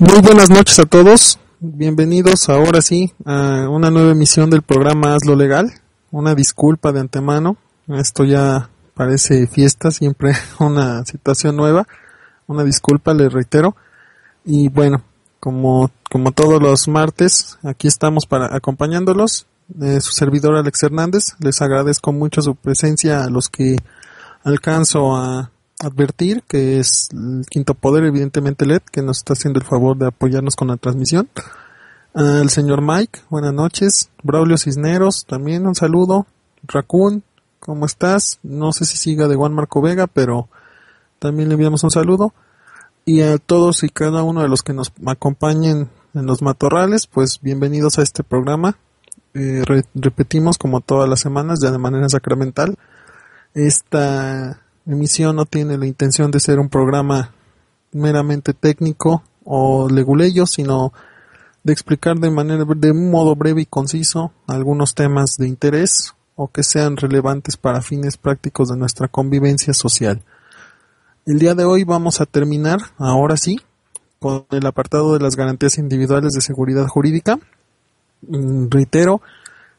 Muy buenas noches a todos, bienvenidos ahora sí a una nueva emisión del programa Hazlo Legal. Una disculpa de antemano, esto ya parece fiesta, siempre una situación nueva, una disculpa, les reitero. Y bueno, como todos los martes, aquí estamos para acompañándolos, su servidor Alex Hernández. Les agradezco mucho su presencia a los que alcanzo a advertir, que es el Quinto Poder, evidentemente LED, que nos está haciendo el favor de apoyarnos con la transmisión. Al señor Mike, buenas noches. Braulio Cisneros, también un saludo. Raccoon, ¿cómo estás? No sé si siga de Juan Marco Vega, pero también le enviamos un saludo. Y a todos y cada uno de los que nos acompañen en los matorrales, pues bienvenidos a este programa. Repetimos como todas las semanas, ya de manera sacramental. Esta emisión no tiene la intención de ser un programa meramente técnico o leguleyo, sino de explicar de un modo breve y conciso algunos temas de interés o que sean relevantes para fines prácticos de nuestra convivencia social. El día de hoy vamos a terminar, ahora sí, con el apartado de las garantías individuales de seguridad jurídica. Reitero,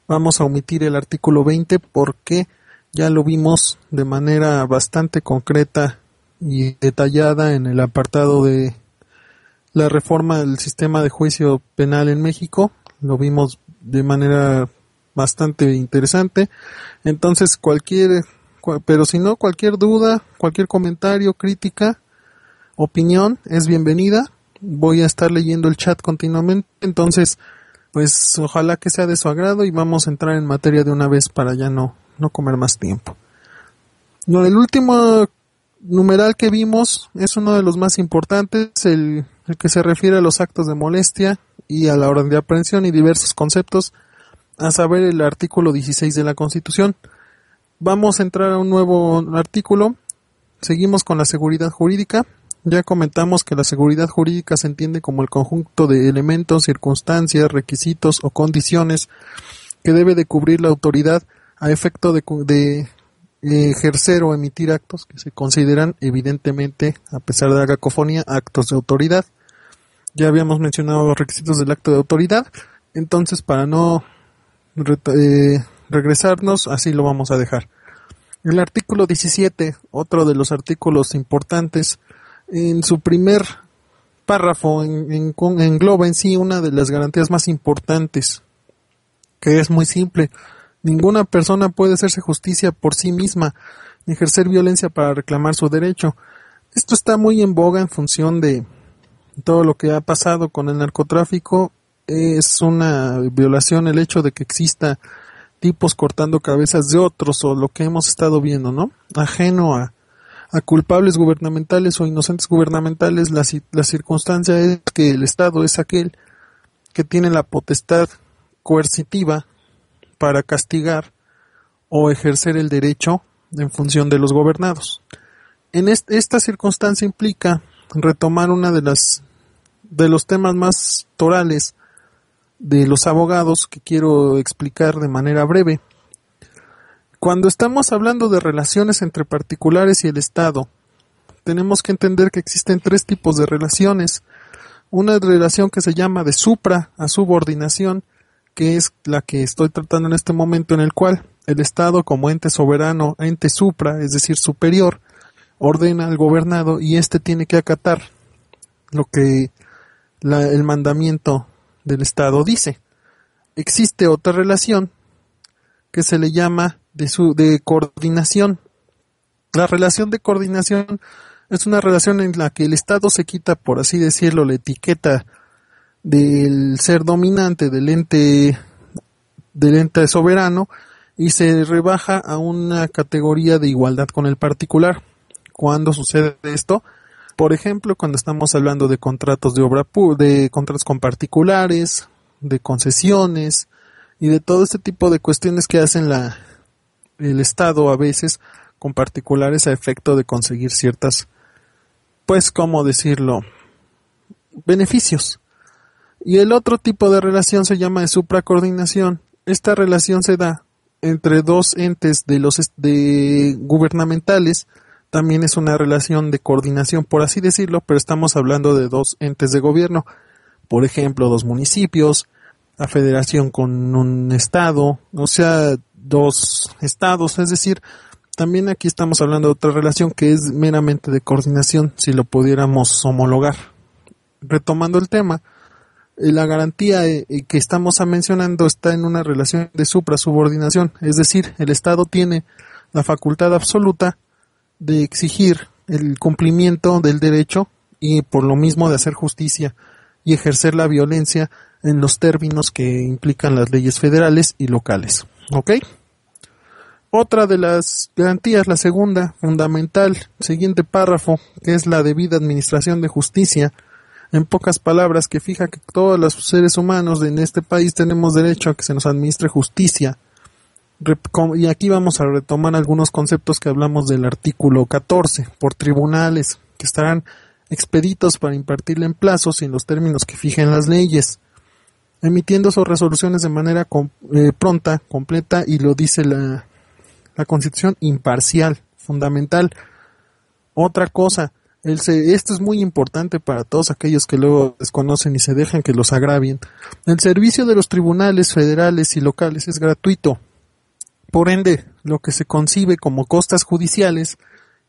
vamos a omitir el artículo 20 porque ya lo vimos de manera bastante concreta y detallada en el apartado de la reforma del sistema de juicio penal en México. Lo vimos de manera bastante interesante. Entonces cualquier duda, cualquier comentario, crítica, opinión es bienvenida. Voy a estar leyendo el chat continuamente. Entonces, pues ojalá que sea de su agrado y vamos a entrar en materia de una vez para ya no comer más tiempo. El último numeral que vimos es uno de los más importantes, el que se refiere a los actos de molestia y a la orden de aprehensión y diversos conceptos, a saber el artículo 16 de la Constitución. Vamos a entrar a un nuevo artículo. Seguimos con la seguridad jurídica. Ya comentamos que la seguridad jurídica se entiende como el conjunto de elementos, circunstancias, requisitos o condiciones que debe de cubrir la autoridad a efecto de ejercer o emitir actos que se consideran, evidentemente, a pesar de la cacofonía, actos de autoridad. Ya habíamos mencionado los requisitos del acto de autoridad, entonces para no regresarnos, así lo vamos a dejar. El artículo 17, otro de los artículos importantes, en su primer párrafo engloba en sí una de las garantías más importantes, que es muy simple. Ninguna persona puede hacerse justicia por sí misma, ni ejercer violencia para reclamar su derecho. Esto está muy en boga en función de todo lo que ha pasado con el narcotráfico. Es una violación el hecho de que exista tipos cortando cabezas de otros, o lo que hemos estado viendo, ¿no? Ajeno a culpables gubernamentales o inocentes gubernamentales, la circunstancia es que el Estado es aquel que tiene la potestad coercitiva para castigar o ejercer el derecho en función de los gobernados. En esta circunstancia implica retomar una de los temas más torales de los abogados que quiero explicar de manera breve. Cuando estamos hablando de relaciones entre particulares y el Estado, tenemos que entender que existen tres tipos de relaciones. Una relación que se llama de supra a subordinación, que es la que estoy tratando en este momento, en el cual el Estado, como ente soberano, ente supra, es decir, superior, ordena al gobernado y éste tiene que acatar lo que el mandamiento del Estado dice. Existe otra relación que se le llama de coordinación. La relación de coordinación es una relación en la que el Estado se quita, por así decirlo, la etiqueta del ser dominante del ente soberano y se rebaja a una categoría de igualdad con el particular. ¿Cuándo sucede esto? Por ejemplo, cuando estamos hablando de contratos de obra de contratos con particulares, de concesiones y de todo este tipo de cuestiones que hacen el Estado a veces con particulares a efecto de conseguir ciertas, pues, ¿cómo decirlo?, beneficios. Y el otro tipo de relación se llama de supracoordinación. Esta relación se da entre dos entes de gubernamentales, también es una relación de coordinación, por así decirlo, pero estamos hablando de dos entes de gobierno, por ejemplo, dos municipios, la federación con un estado, o sea, dos estados, es decir, también aquí estamos hablando de otra relación que es meramente de coordinación, si lo pudiéramos homologar. Retomando el tema, la garantía que estamos mencionando está en una relación de suprasubordinación, es decir, el Estado tiene la facultad absoluta de exigir el cumplimiento del derecho y por lo mismo de hacer justicia y ejercer la violencia en los términos que implican las leyes federales y locales. ¿Ok? Otra de las garantías, la segunda, fundamental, siguiente párrafo, que es la debida administración de justicia. En pocas palabras, que fija que todos los seres humanos en este país tenemos derecho a que se nos administre justicia. Y aquí vamos a retomar algunos conceptos que hablamos del artículo 14, por tribunales, que estarán expeditos para impartirle en plazos y en los términos que fijen las leyes, emitiendo sus resoluciones de manera pronta, completa, y lo dice la Constitución, imparcial, fundamental. Otra cosa, esto es muy importante para todos aquellos que luego desconocen y se dejan que los agravien. El servicio de los tribunales federales y locales es gratuito. Por ende, lo que se concibe como costas judiciales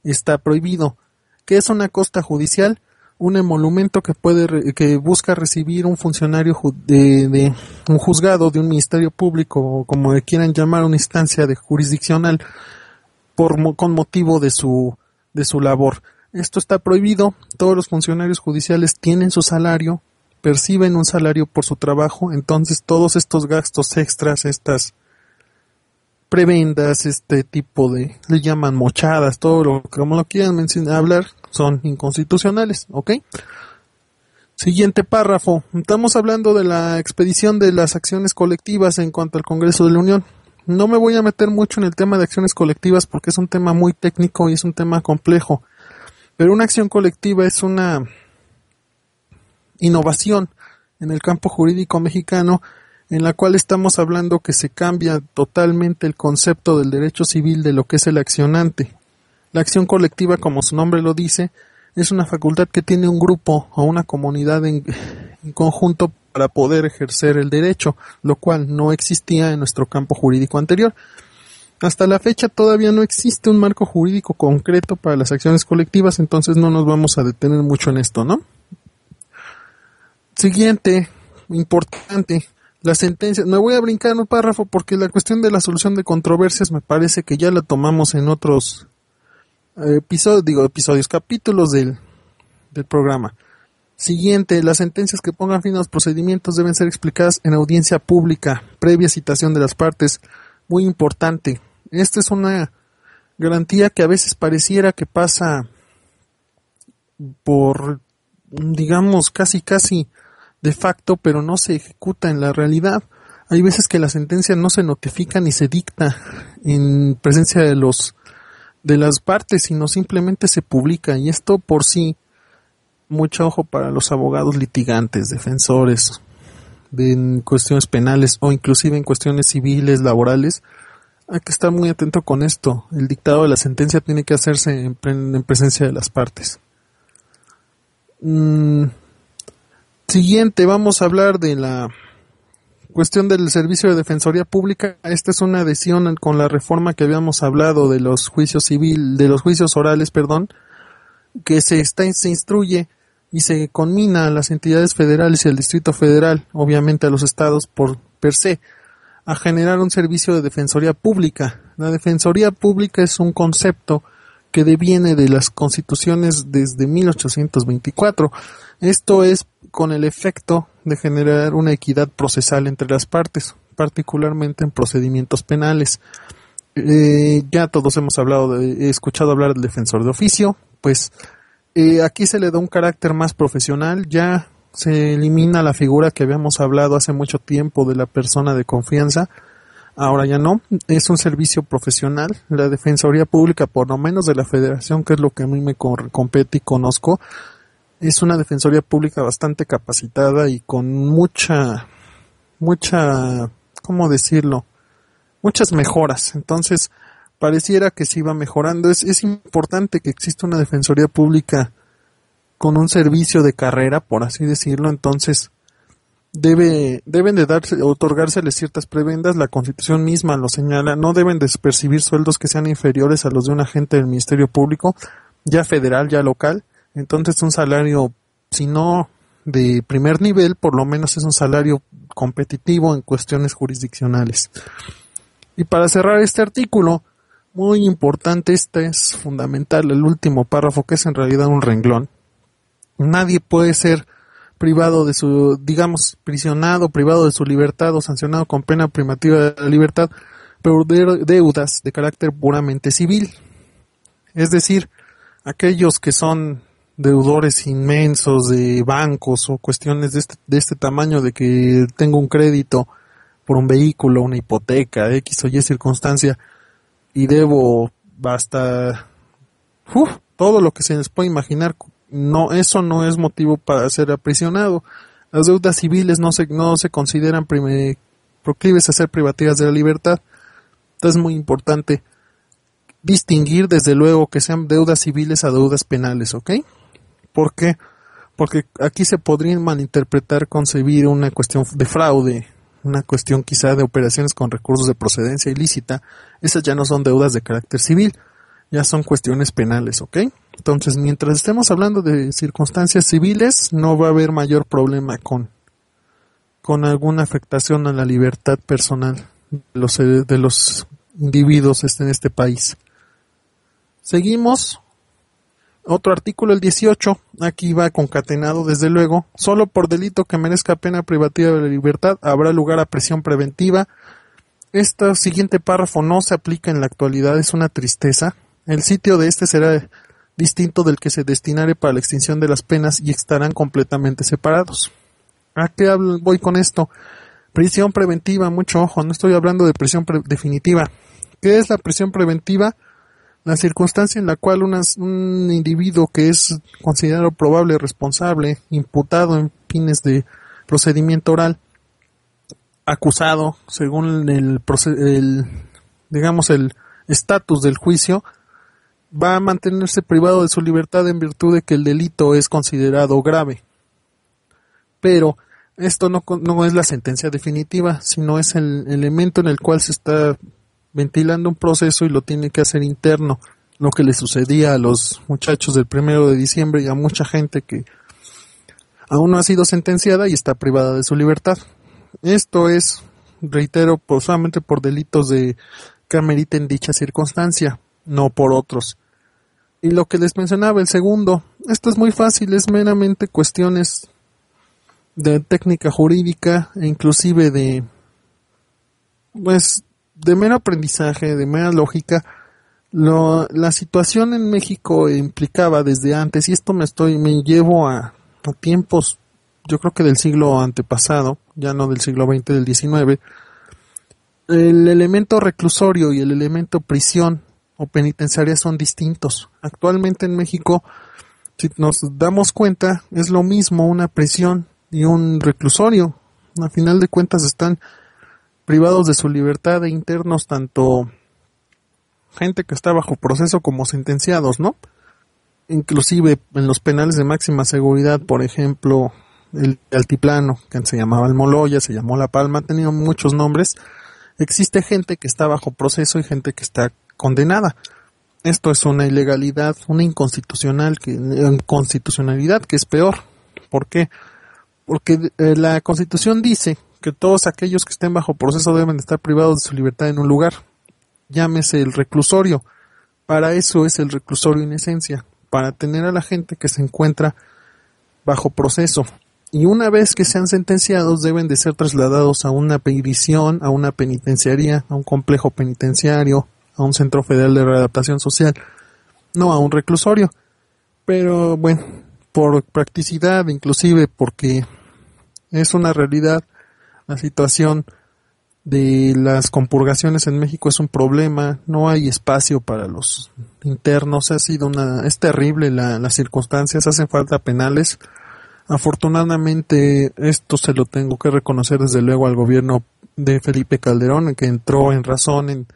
está prohibido. ¿Qué es una costa judicial? Un emolumento que busca recibir un funcionario de un juzgado, de un ministerio público, o como le quieran llamar, una instancia de jurisdiccional, con motivo de su labor. Esto está prohibido. Todos los funcionarios judiciales tienen su salario, perciben un salario por su trabajo, entonces todos estos gastos extras, estas prebendas, este tipo de, le llaman mochadas, todo lo como lo quieran hablar, son inconstitucionales, ¿ok? Siguiente párrafo. Estamos hablando de la expedición de las acciones colectivas en cuanto al Congreso de la Unión. No me voy a meter mucho en el tema de acciones colectivas porque es un tema muy técnico y es un tema complejo. Pero una acción colectiva es una innovación en el campo jurídico mexicano en la cual estamos hablando que se cambia totalmente el concepto del derecho civil de lo que es el accionante. La acción colectiva, como su nombre lo dice, es una facultad que tiene un grupo o una comunidad en conjunto para poder ejercer el derecho, lo cual no existía en nuestro campo jurídico anterior. Hasta la fecha todavía no existe un marco jurídico concreto para las acciones colectivas, entonces no nos vamos a detener mucho en esto, ¿no? Siguiente, importante, la sentencia. Me voy a brincar un párrafo porque la cuestión de la solución de controversias me parece que ya la tomamos en otros capítulos del programa. Siguiente, las sentencias que pongan fin a los procedimientos deben ser explicadas en audiencia pública, previa citación de las partes. Muy importante. Esta es una garantía que a veces pareciera que pasa por, digamos, casi de facto, pero no se ejecuta en la realidad. Hay veces que la sentencia no se notifica ni se dicta en presencia de las partes, sino simplemente se publica, y esto por sí, mucho ojo para los abogados litigantes, defensores, en cuestiones penales o inclusive en cuestiones civiles, laborales. Hay que estar muy atento con esto. El dictado de la sentencia tiene que hacerse en presencia de las partes. Siguiente, vamos a hablar de la cuestión del servicio de defensoría pública. Esta es una adhesión con la reforma que habíamos hablado de los juicios orales, que se instruye y se conmina a las entidades federales y al Distrito Federal, obviamente a los estados por per se, a generar un servicio de defensoría pública. La defensoría pública es un concepto que deviene de las constituciones desde 1824. Esto es con el efecto de generar una equidad procesal entre las partes, particularmente en procedimientos penales. Ya todos hemos escuchado hablar del defensor de oficio, pues aquí se le da un carácter más profesional, ya se elimina la figura que habíamos hablado hace mucho tiempo de la persona de confianza. Ahora ya no, es un servicio profesional. La Defensoría Pública, por lo menos de la Federación, que es lo que a mí me compete y conozco, es una Defensoría Pública bastante capacitada y con mucha, ¿cómo decirlo? Muchas mejoras. Entonces, pareciera que se iba mejorando. Es importante que exista una defensoría pública con un servicio de carrera, por así decirlo. Entonces deben de otorgárseles ciertas prebendas. La Constitución misma lo señala. No deben de percibir sueldos que sean inferiores a los de un agente del Ministerio Público, ya federal, ya local. Entonces un salario, si no de primer nivel, por lo menos es un salario competitivo en cuestiones jurisdiccionales. Y para cerrar este artículo, muy importante, este es fundamental, el último párrafo, que es en realidad un renglón. Nadie puede ser privado de su, digamos, prisionado, privado de su libertad o sancionado con pena privativa de la libertad por deudas de carácter puramente civil. Es decir, aquellos que son deudores inmensos de bancos o cuestiones de este tamaño, de que tengo un crédito por un vehículo, una hipoteca, X o Y circunstancia, y debo hasta todo lo que se les puede imaginar. No, eso no es motivo para ser aprisionado. Las deudas civiles no se consideran proclives a ser privativas de la libertad. Entonces es muy importante distinguir, desde luego, que sean deudas civiles a deudas penales, ¿ok? ¿Por qué? Porque aquí se podría malinterpretar, concebir una cuestión de fraude, una cuestión quizá de operaciones con recursos de procedencia ilícita. Esas ya no son deudas de carácter civil, ya son cuestiones penales, ¿ok? Entonces, mientras estemos hablando de circunstancias civiles, no va a haber mayor problema con alguna afectación a la libertad personal de los individuos en este país. Seguimos. Otro artículo, el 18, aquí va concatenado, desde luego. Solo por delito que merezca pena privativa de la libertad habrá lugar a prisión preventiva. Este siguiente párrafo no se aplica en la actualidad, es una tristeza. El sitio de este será distinto del que se destinare para la extinción de las penas y estarán completamente separados. ¿A qué voy con esto? Prisión preventiva, mucho ojo, no estoy hablando de prisión definitiva. ¿Qué es la prisión preventiva? La circunstancia en la cual un individuo que es considerado probable, responsable, imputado en fines de procedimiento oral, acusado según el estatus del juicio, va a mantenerse privado de su libertad en virtud de que el delito es considerado grave. Pero esto no es la sentencia definitiva, sino es el elemento en el cual se está ventilando un proceso y lo tiene que hacer interno, lo que le sucedía a los muchachos del 1 de diciembre y a mucha gente que aún no ha sido sentenciada y está privada de su libertad. Esto es, reitero, solamente por delitos que ameriten dicha circunstancia, no por otros. Y lo que les mencionaba, el segundo, esto es muy fácil, es meramente cuestiones de técnica jurídica e inclusive de mero aprendizaje, de mera lógica. La situación en México implicaba desde antes, y esto me llevo a tiempos, yo creo que del siglo antepasado, ya no del siglo XX, del XIX, el elemento reclusorio y el elemento prisión o penitenciaria son distintos. Actualmente en México, si nos damos cuenta, es lo mismo una prisión y un reclusorio. A final de cuentas están privados de su libertad de internos, tanto gente que está bajo proceso como sentenciados, ¿no? Inclusive en los penales de máxima seguridad, por ejemplo, el Altiplano, que se llamaba Almoloya, se llamó La Palma, ha tenido muchos nombres. Existe gente que está bajo proceso y gente que está condenada. Esto es una ilegalidad, una inconstitucionalidad que es peor. ¿Por qué? Porque la Constitución dice que todos aquellos que estén bajo proceso deben estar privados de su libertad en un lugar. Llámese el reclusorio. Para eso es el reclusorio en esencia, para tener a la gente que se encuentra bajo proceso. Y una vez que sean sentenciados deben de ser trasladados a una prisión, a una penitenciaría, a un complejo penitenciario, a un centro federal de readaptación social, no a un reclusorio. Pero bueno, por practicidad, inclusive porque es una realidad, la situación de las compurgaciones en México es un problema, no hay espacio para los internos, es terrible las circunstancias, hacen falta penales. Afortunadamente, esto se lo tengo que reconocer desde luego al gobierno de Felipe Calderón, que entró en razón en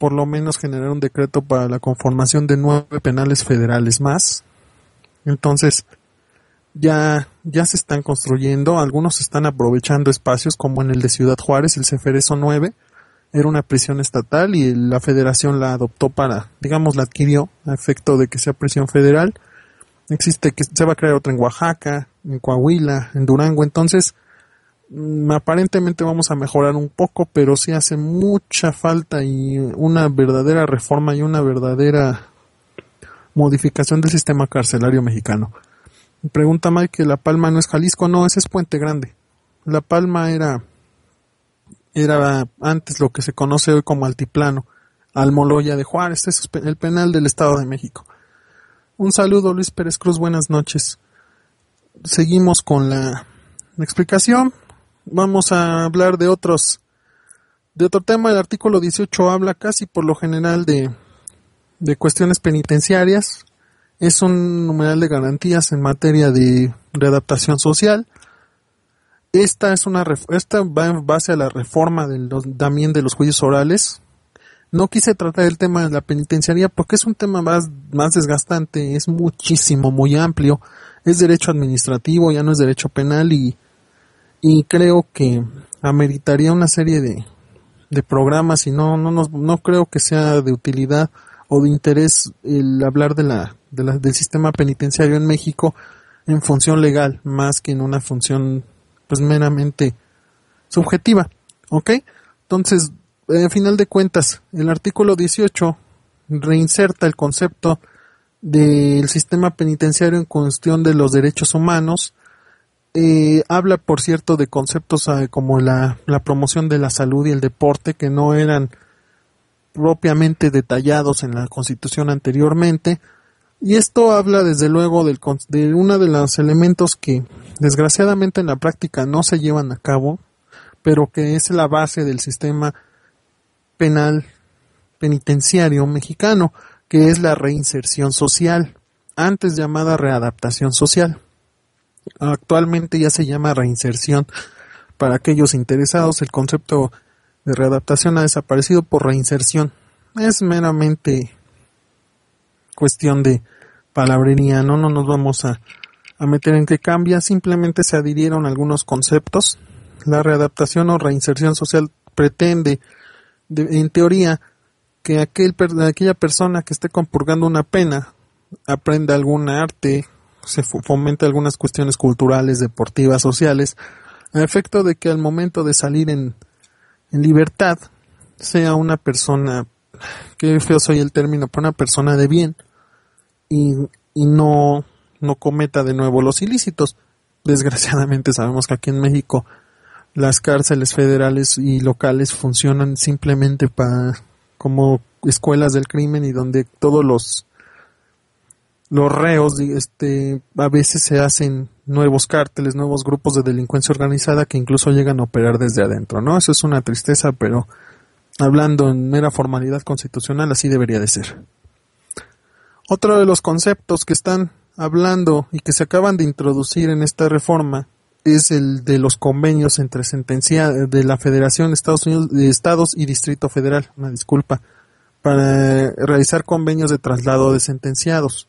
por lo menos generar un decreto para la conformación de 9 penales federales más. Entonces, ya se están construyendo, algunos están aprovechando espacios como en el de Ciudad Juárez, el Ceferezo 9, era una prisión estatal y la federación la adoptó para, digamos, la adquirió a efecto de que sea prisión federal. Existe que se va a crear otra en Oaxaca, en Coahuila, en Durango, entonces aparentemente vamos a mejorar un poco, pero sí hace mucha falta y una verdadera reforma y una verdadera modificación del sistema carcelario mexicano. Pregunta Mike que La Palma no es Jalisco, no, ese es Puente Grande. La Palma era antes lo que se conoce hoy como Altiplano, Almoloya de Juárez, ese es el penal del Estado de México. Un saludo Luis Pérez Cruz, buenas noches. Seguimos con la explicación. Vamos a hablar de otro tema. El artículo 18 habla casi por lo general de cuestiones penitenciarias. Es un numeral de garantías en materia de readaptación social. Esta va en base a la reforma también de los juicios orales. No quise tratar el tema de la penitenciaría porque es un tema más desgastante, es muchísimo, muy amplio. Es derecho administrativo, ya no es derecho penal y creo que ameritaría una serie de programas y no creo que sea de utilidad o de interés el hablar del sistema penitenciario en México en función legal, más que en una función pues meramente subjetiva, ¿ok? Entonces, al final de cuentas, el artículo 18 reinserta el concepto del sistema penitenciario en cuestión de los derechos humanos. Habla, por cierto, de conceptos como la promoción de la salud y el deporte que no eran propiamente detallados en la Constitución anteriormente. Y esto habla desde luego de uno de los elementos que desgraciadamente en la práctica no se llevan a cabo, pero que es la base del sistema penal penitenciario mexicano, que es la reinserción social, antes llamada readaptación social. Actualmente ya se llama reinserción para aquellos interesados. El concepto de readaptación ha desaparecido por reinserción. Es meramente cuestión de palabrería, no nos vamos a meter en qué cambia, simplemente se adhirieron algunos conceptos. La readaptación o reinserción social pretende, en teoría, que aquella persona que esté compurgando una pena aprenda algún arte, se fomente algunas cuestiones culturales, deportivas, sociales, a efecto de que al momento de salir en libertad sea una persona, qué feo soy el término, pero una persona de bien y no cometa de nuevo los ilícitos. Desgraciadamente sabemos que aquí en México las cárceles federales y locales funcionan simplemente como escuelas del crimen y donde todos los reos a veces se hacen nuevos cárteles, nuevos grupos de delincuencia organizada que incluso llegan a operar desde adentro, ¿no? Eso es una tristeza, pero hablando en mera formalidad constitucional así debería de ser. Otro de los conceptos que están hablando y que se acaban de introducir en esta reforma es el de los convenios entre de la Federación de Estados Unidos, de Estados y Distrito Federal, para realizar convenios de traslado de sentenciados.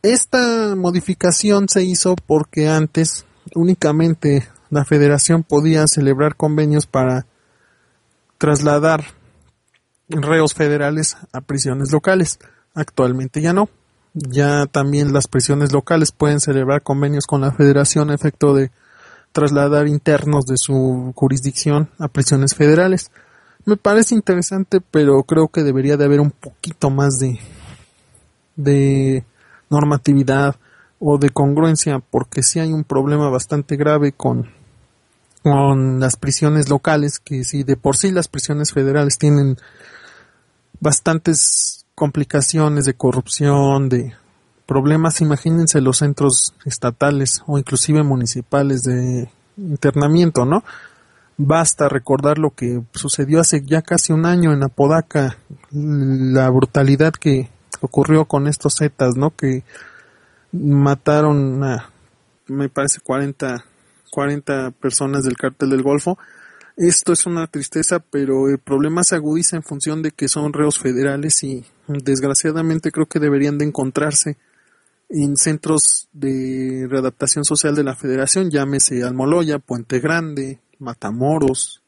Esta modificación se hizo porque antes únicamente la Federación podía celebrar convenios para trasladar reos federales a prisiones locales. Actualmente ya no. Ya también las prisiones locales pueden celebrar convenios con la Federación a efecto de trasladar internos de su jurisdicción a prisiones federales. Me parece interesante, pero creo que debería de haber un poquito más de normatividad o de congruencia, porque sí hay un problema bastante grave con las prisiones locales, que si de por sí las prisiones federales tienen bastantes complicaciones de corrupción, de problemas, imagínense los centros estatales o inclusive municipales de internamiento, ¿no? Basta recordar lo que sucedió hace ya casi un año en Apodaca, la brutalidad que ocurrió con estos zetas, ¿no? Que mataron me parece 40 personas del Cártel del Golfo, Esto es una tristeza, pero el problema se agudiza en función de que son reos federales y desgraciadamente creo que deberían de encontrarse en centros de readaptación social de la Federación, llámese Almoloya, Puente Grande, Matamoros,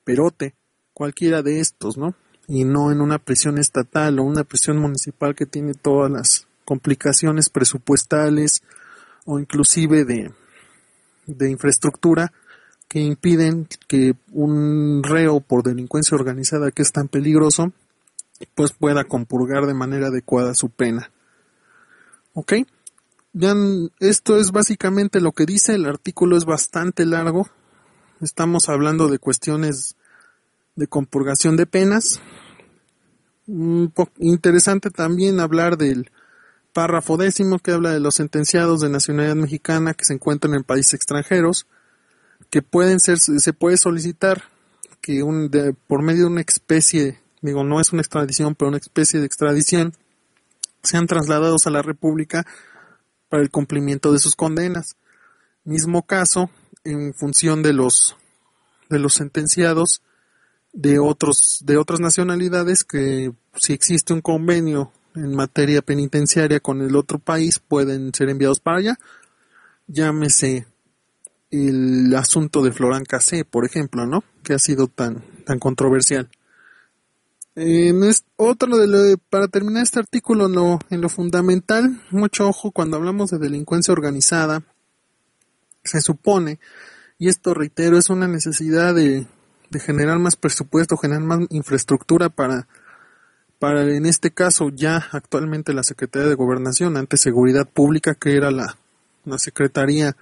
Perote, cualquiera de estos, ¿no? Y no en una prisión estatal o una prisión municipal que tiene todas las complicaciones presupuestales o inclusive de infraestructura que impiden que un reo por delincuencia organizada que es tan peligroso pues pueda compurgar de manera adecuada su pena. ¿Ok? Ya esto es básicamente lo que dice, el artículo es bastante largo, estamos hablando de cuestiones de compurgación de penas. Interesante también hablar del párrafo 10 que habla de los sentenciados de nacionalidad mexicana que se encuentran en países extranjeros, que se puede solicitar que por medio de una especie, no es una extradición, pero una especie de extradición, sean trasladados a la República para el cumplimiento de sus condenas. Mismo caso en función de los sentenciados de otras nacionalidades que si existe un convenio en materia penitenciaria con el otro país pueden ser enviados para allá. Llámese el asunto de Florán Cassé, por ejemplo, ¿no? Que ha sido tan controversial. Para terminar este artículo, en lo fundamental, mucho ojo cuando hablamos de delincuencia organizada, se supone, y esto reitero, es una necesidad de generar más presupuesto, generar más infraestructura para en este caso ya actualmente la Secretaría de Gobernación, antes Seguridad Pública, que era la secretaría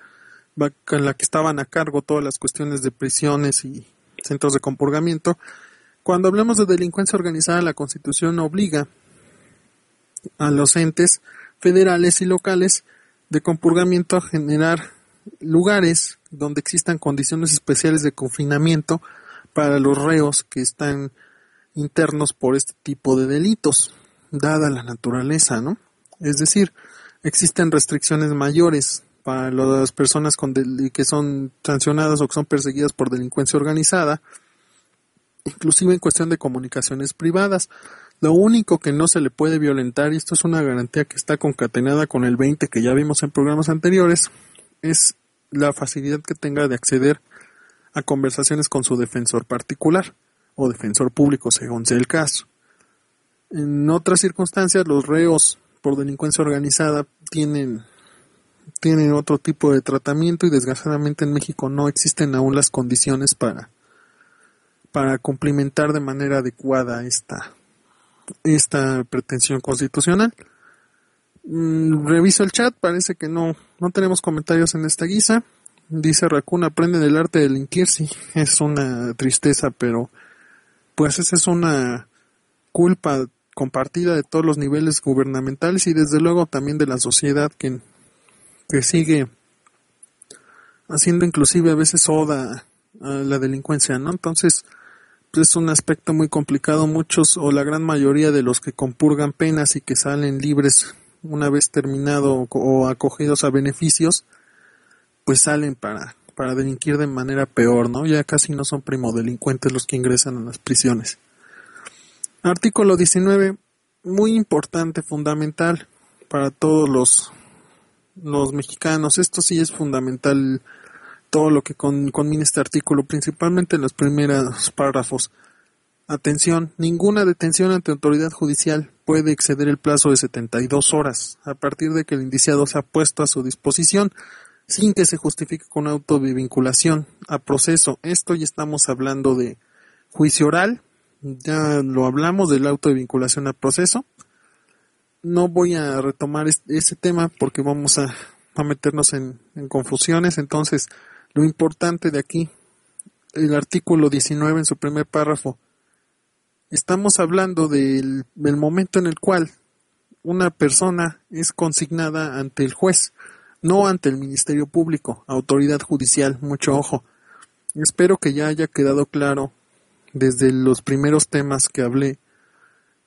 con la que estaban a cargo todas las cuestiones de prisiones y centros de compurgamiento. Cuando hablamos de delincuencia organizada, la Constitución obliga a los entes federales y locales de compurgamiento a generar lugares donde existan condiciones especiales de confinamiento para los reos que están internos por este tipo de delitos, dada la naturaleza, ¿no? Es decir, existen restricciones mayores para las personas que son sancionadas o que son perseguidas por delincuencia organizada, inclusive en cuestión de comunicaciones privadas. Lo único que no se le puede violentar, y esto es una garantía que está concatenada con el 20 que ya vimos en programas anteriores, es la facilidad que tenga de acceder a conversaciones con su defensor particular o defensor público, según sea el caso. En otras circunstancias, los reos por delincuencia organizada tienen otro tipo de tratamiento y desgraciadamente en México no existen aún las condiciones para cumplimentar de manera adecuada esta pretensión constitucional. Reviso el chat, parece que no tenemos comentarios en esta guisa. Dice Raccoon, aprenden el arte de delinquir. Sí, es una tristeza, pero pues esa es una culpa compartida de todos los niveles gubernamentales y desde luego también de la sociedad que sigue haciendo inclusive a veces oda a la delincuencia, ¿no? Entonces, pues es un aspecto muy complicado. Muchos o la gran mayoría de los que compurgan penas y que salen libres una vez terminado o acogidos a beneficios, pues salen para delinquir de manera peor, ¿no? Ya casi no son primodelincuentes los que ingresan a las prisiones. Artículo 19, muy importante, fundamental para todos los mexicanos. Esto sí es fundamental, todo lo que conmina este artículo, principalmente en los primeros párrafos. Atención, ninguna detención ante autoridad judicial puede exceder el plazo de 72 horas a partir de que el indiciado sea puesto a su disposición sin que se justifique con auto de vinculación a proceso. Esto ya estamos hablando de juicio oral, ya lo hablamos del auto de vinculación a proceso. No voy a retomar ese tema porque vamos a meternos en confusiones. Entonces, lo importante de aquí, el artículo 19 en su primer párrafo, estamos hablando del momento en el cual una persona es consignada ante el juez, no ante el Ministerio Público, autoridad judicial. Mucho ojo. Espero que ya haya quedado claro desde los primeros temas que hablé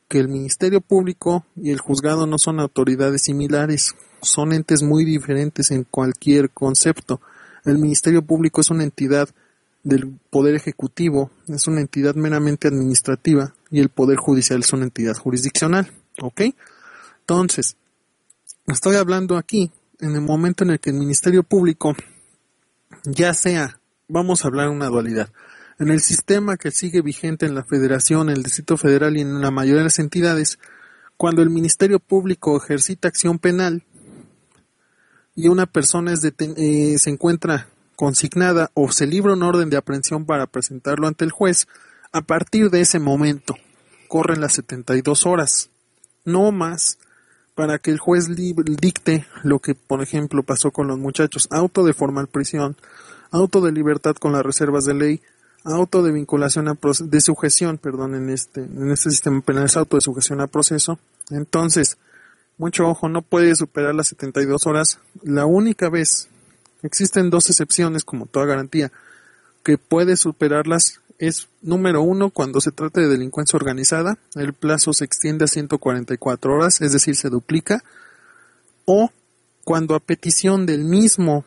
que el Ministerio Público y el juzgado no son autoridades similares, son entes muy diferentes en cualquier concepto. El Ministerio Público es una entidad del Poder Ejecutivo es una entidad meramente administrativa y el Poder Judicial es una entidad jurisdiccional, ¿ok? Entonces, estoy hablando aquí en el momento en el que el Ministerio Público, ya sea, vamos a hablar una dualidad, en el sistema que sigue vigente en la Federación, en el Distrito Federal y en la mayoría de las entidades, cuando el Ministerio Público ejercita acción penal y una persona se encuentra consignada o se libra una orden de aprehensión para presentarlo ante el juez, a partir de ese momento corren las 72 horas, no más, para que el juez dicte lo que, por ejemplo, pasó con los muchachos: auto de formal prisión, auto de libertad con las reservas de ley, auto de vinculación de sujeción, en este sistema penal es auto de sujeción a proceso. Entonces, mucho ojo, no puede superar las 72 horas. La única vez, existen dos excepciones como toda garantía, que puede superarlas es, número uno, cuando se trata de delincuencia organizada, el plazo se extiende a 144 horas, es decir, se duplica, o cuando a petición del mismo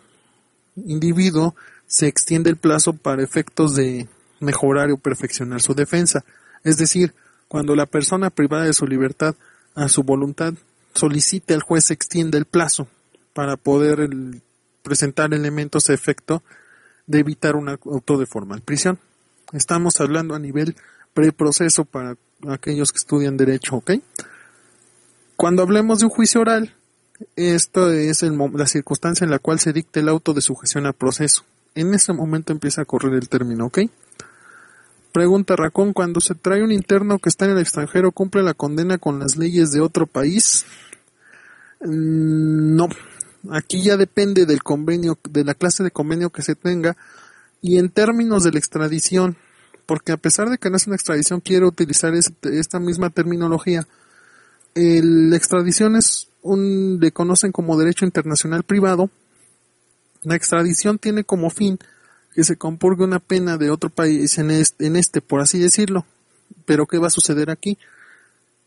individuo se extiende el plazo para efectos de mejorar o perfeccionar su defensa, es decir, cuando la persona privada de su libertad a su voluntad solicite al juez se extienda el plazo para poder presentar elementos a efecto de evitar un auto de formal prisión. Estamos hablando a nivel preproceso para aquellos que estudian derecho, ¿ok? Cuando hablemos de un juicio oral, esto es la circunstancia en la cual se dicta el auto de sujeción a proceso. En ese momento empieza a correr el término, ¿ok? Pregunta Racón: cuando se trae un interno que está en el extranjero, ¿cumple la condena con las leyes de otro país? No. Aquí ya depende del convenio, de la clase de convenio que se tenga, y en términos de la extradición, porque a pesar de que no es una extradición, quiero utilizar esta misma terminología. La extradición le conocen como derecho internacional privado. La extradición tiene como fin que se compurgue una pena de otro país por así decirlo. Pero ¿qué va a suceder aquí?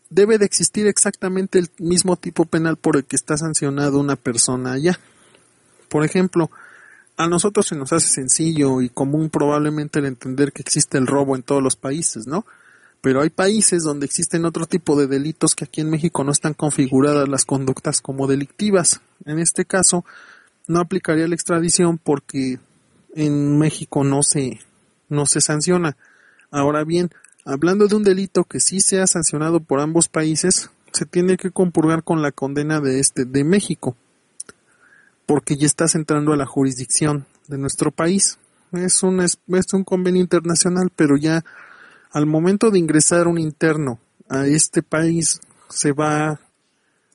Debe de existir exactamente el mismo tipo penal por el que está sancionado una persona allá. Por ejemplo, a nosotros se nos hace sencillo y común probablemente el entender que existe el robo en todos los países, ¿no? Pero hay países donde existen otro tipo de delitos que aquí en México no están configuradas las conductas como delictivas. En este caso, no aplicaría la extradición porque en México no se sanciona. Ahora bien, hablando de un delito que sí sea sancionado por ambos países, se tiene que compurgar con la condena de México, porque ya estás entrando a la jurisdicción de nuestro país. Es un convenio internacional, pero ya al momento de ingresar un interno a este país, se va,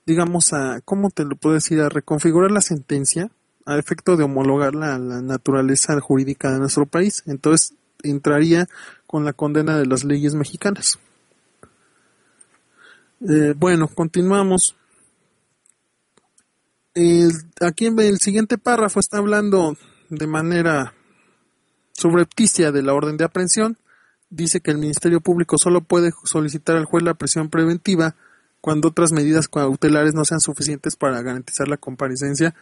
digamos, ¿cómo te lo puedo decir?, a reconfigurar la sentencia a efecto de homologar la naturaleza jurídica de nuestro país. Entonces entraría con la condena de las leyes mexicanas. Bueno, continuamos. Aquí en el siguiente párrafo está hablando de manera subrepticia de la orden de aprehensión. Dice que el Ministerio Público solo puede solicitar al juez la prisión preventiva cuando otras medidas cautelares no sean suficientes para garantizar la comparecencia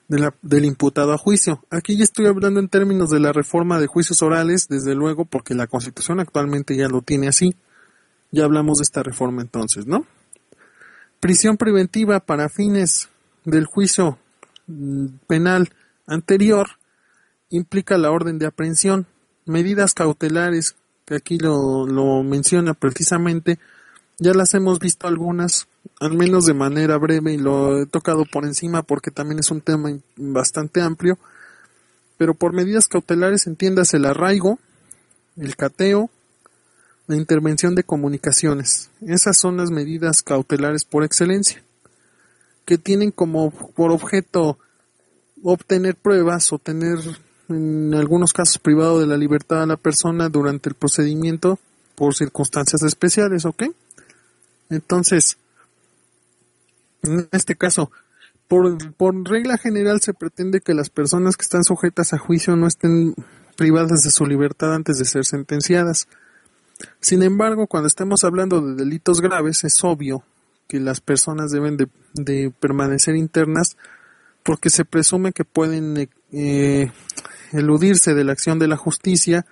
del imputado a juicio. Aquí ya estoy hablando en términos de la reforma de juicios orales, desde luego, porque la Constitución actualmente ya lo tiene así. Ya hablamos de esta reforma entonces, ¿no? Prisión preventiva para fines del juicio penal anterior implica la orden de aprehensión. Medidas cautelares, que aquí lo menciona precisamente, ya las hemos visto algunas, al menos de manera breve, y lo he tocado por encima porque también es un tema bastante amplio. Pero por medidas cautelares entiendas el arraigo, el cateo, la intervención de comunicaciones. Esas son las medidas cautelares por excelencia, que tienen como por objeto obtener pruebas o tener, en algunos casos, privado de la libertad a la persona durante el procedimiento por circunstancias especiales, ¿ok? Entonces, en este caso, por regla general se pretende que las personas que están sujetas a juicio no estén privadas de su libertad antes de ser sentenciadas. Sin embargo, cuando estemos hablando de delitos graves, es obvio que las personas deben de permanecer internas porque se presume que pueden eludirse de la acción de la justicia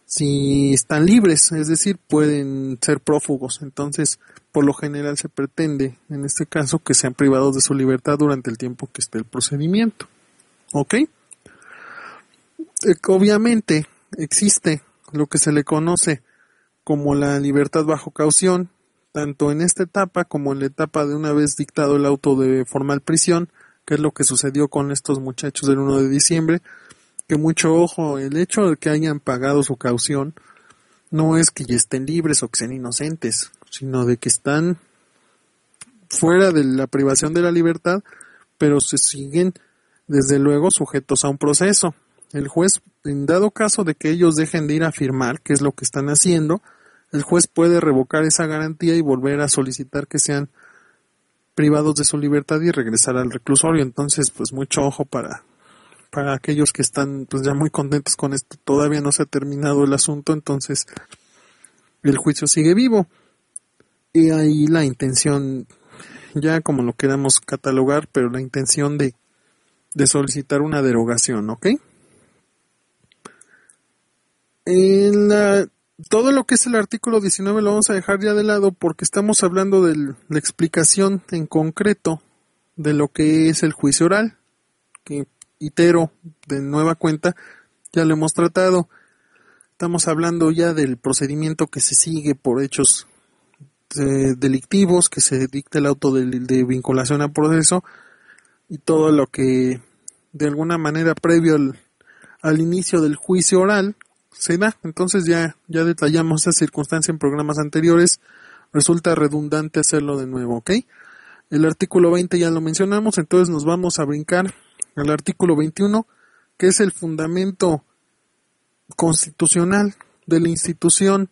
si están libres, es decir, pueden ser prófugos. Entonces, por lo general se pretende, en este caso, que sean privados de su libertad durante el tiempo que esté el procedimiento. ¿Ok? Obviamente, existe lo que se le conoce como la libertad bajo caución, tanto en esta etapa como en la etapa de una vez dictado el auto de formal prisión, que es lo que sucedió con estos muchachos del 1 de diciembre, que mucho ojo, el hecho de que hayan pagado su caución no es que ya estén libres o que sean inocentes, sino de que están fuera de la privación de la libertad, pero se siguen desde luego sujetos a un proceso. El juez, en dado caso de que ellos dejen de ir a firmar, que es lo que están haciendo, el juez puede revocar esa garantía y volver a solicitar que sean privados de su libertad y regresar al reclusorio. Entonces, pues mucho ojo para aquellos que están pues ya muy contentos con esto. Todavía no se ha terminado el asunto, entonces el juicio sigue vivo. Y ahí la intención, ya como lo queramos catalogar, pero la intención de solicitar una derogación, ¿ok? Todo lo que es el artículo 19 lo vamos a dejar ya de lado porque estamos hablando de la explicación en concreto de lo que es el juicio oral, que itero de nueva cuenta, ya lo hemos tratado. Estamos hablando ya del procedimiento que se sigue por hechos delictivos, que se dicta el auto de vinculación a proceso y todo lo que de alguna manera previo al inicio del juicio oral se da. Entonces ya detallamos esa circunstancia en programas anteriores, resulta redundante hacerlo de nuevo, ¿ok? El artículo 20 ya lo mencionamos, entonces nos vamos a brincar al artículo 21, que es el fundamento constitucional de la institución